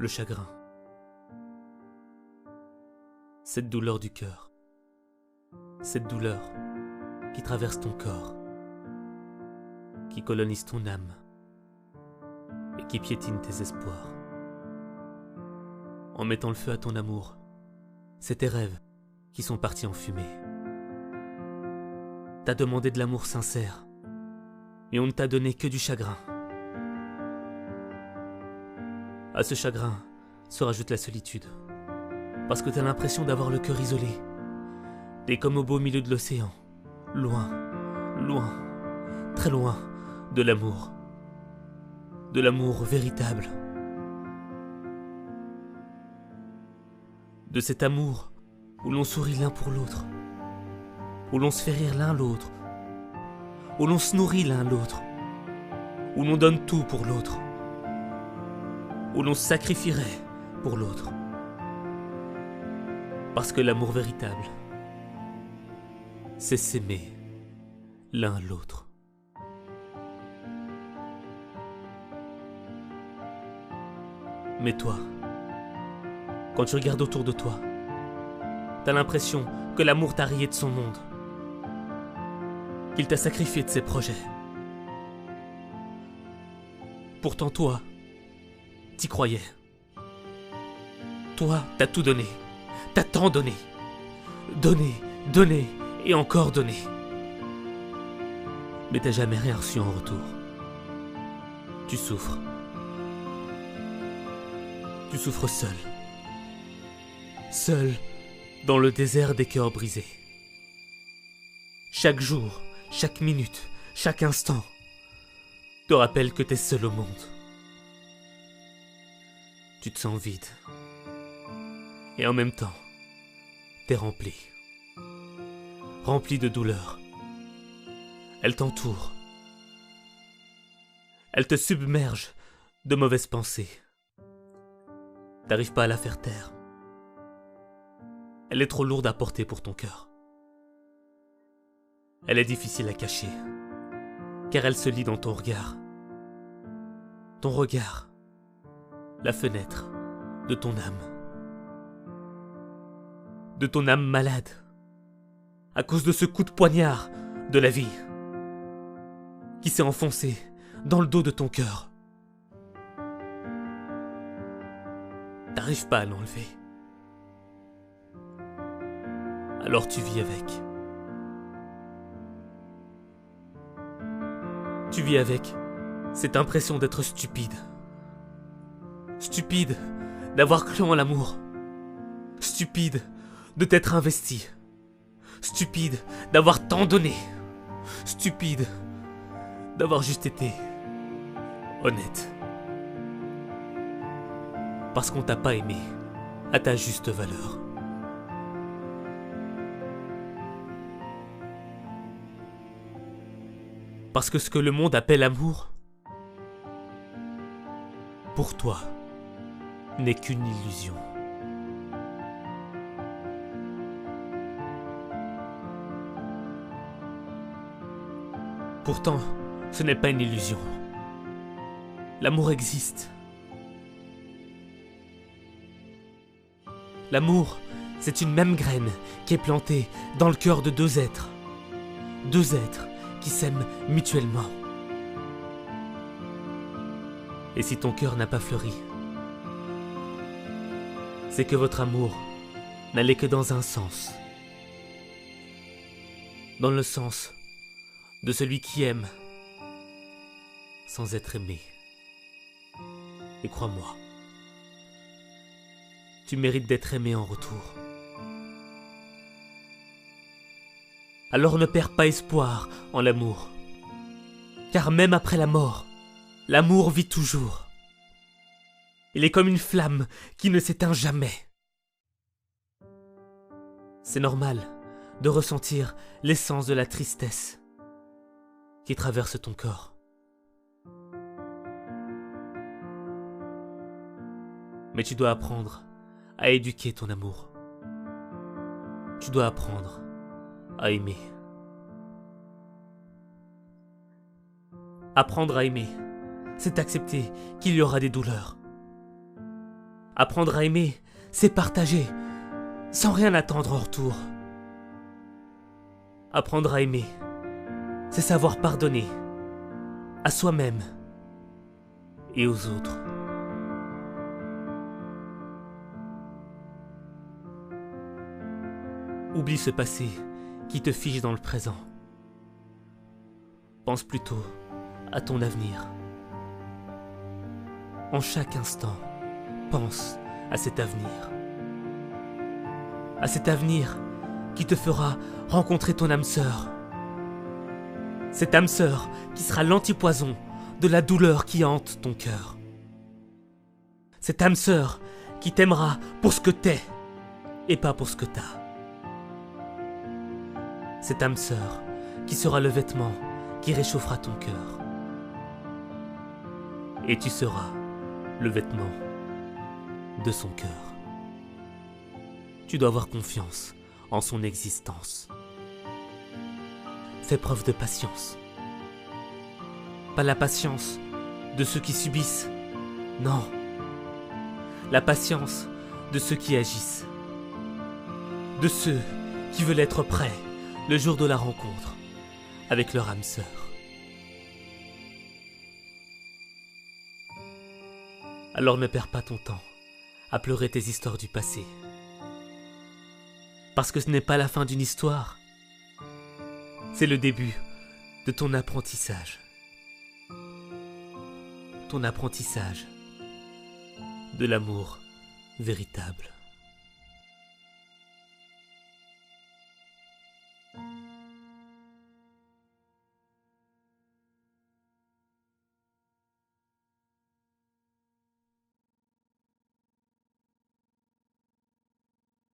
le chagrin. Cette douleur du cœur. Cette douleur qui traverse ton corps, qui colonise ton âme et qui piétine tes espoirs. En mettant le feu à ton amour, c'est tes rêves qui sont partis en fumée. T'as demandé de l'amour sincère, et on ne t'a donné que du chagrin. À ce chagrin se rajoute la solitude, parce que t'as l'impression d'avoir le cœur isolé. T'es comme au beau milieu de l'océan, loin, loin, très loin de l'amour véritable. De cet amour où l'on sourit l'un pour l'autre, où l'on se fait rire l'un l'autre, où l'on se nourrit l'un l'autre, où l'on donne tout pour l'autre, où l'on se sacrifierait pour l'autre. Parce que l'amour véritable, c'est s'aimer l'un l'autre. Mais toi, quand tu regardes autour de toi, t'as l'impression que l'amour t'a rayé de son monde, qu'il t'a sacrifié de ses projets. Pourtant toi, t'y croyais. Toi, t'as tout donné, t'as tant donné. Donné, donné et encore donné. Mais t'as jamais rien reçu en retour. Tu souffres. Tu souffres seul. Seul dans le désert des cœurs brisés. Chaque jour, chaque minute, chaque instant te rappelle que t'es seul au monde. Tu te sens vide. Et en même temps, t'es rempli. Rempli de douleur. Elle t'entoure. Elle te submerge de mauvaises pensées. T'arrives pas à la faire taire. Elle est trop lourde à porter pour ton cœur. Elle est difficile à cacher, car elle se lit dans ton regard. Ton regard, la fenêtre de ton âme. De ton âme malade, à cause de ce coup de poignard de la vie, qui s'est enfoncé dans le dos de ton cœur. T'arrives pas à l'enlever. Alors tu vis avec. Tu vis avec cette impression d'être stupide. Stupide d'avoir cru en l'amour. Stupide de t'être investi. Stupide d'avoir tant donné. Stupide d'avoir juste été honnête. Parce qu'on t'a pas aimé à ta juste valeur. Parce que ce que le monde appelle amour, pour toi, n'est qu'une illusion. Pourtant, ce n'est pas une illusion. L'amour existe. L'amour, c'est une même graine qui est plantée dans le cœur de deux êtres. Deux êtres qui s'aiment mutuellement. Et si ton cœur n'a pas fleuri, c'est que votre amour n'allait que dans un sens. Dans le sens de celui qui aime sans être aimé. Et crois-moi, tu mérites d'être aimé en retour. Alors ne perds pas espoir en l'amour. Car même après la mort, l'amour vit toujours. Il est comme une flamme qui ne s'éteint jamais. C'est normal de ressentir l'essence de la tristesse qui traverse ton corps. Mais tu dois apprendre à éduquer ton amour. Tu dois apprendre à aimer. Apprendre à aimer, c'est accepter qu'il y aura des douleurs. Apprendre à aimer, c'est partager, sans rien attendre en retour. Apprendre à aimer, c'est savoir pardonner, à soi-même et aux autres. Oublie ce passé qui te fige dans le présent. Pense plutôt à ton avenir. En chaque instant, pense à cet avenir. À cet avenir qui te fera rencontrer ton âme sœur. Cette âme sœur qui sera l'antipoison de la douleur qui hante ton cœur. Cette âme sœur qui t'aimera pour ce que t'es et pas pour ce que t'as. Cette âme sœur qui sera le vêtement qui réchauffera ton cœur. Et tu seras le vêtement de son cœur. Tu dois avoir confiance en son existence. Fais preuve de patience. Pas la patience de ceux qui subissent, non. La patience de ceux qui agissent. De ceux qui veulent être prêts le jour de la rencontre avec leur âme sœur. Alors ne perds pas ton temps à pleurer tes histoires du passé. Parce que ce n'est pas la fin d'une histoire, c'est le début de ton apprentissage. Ton apprentissage de l'amour véritable.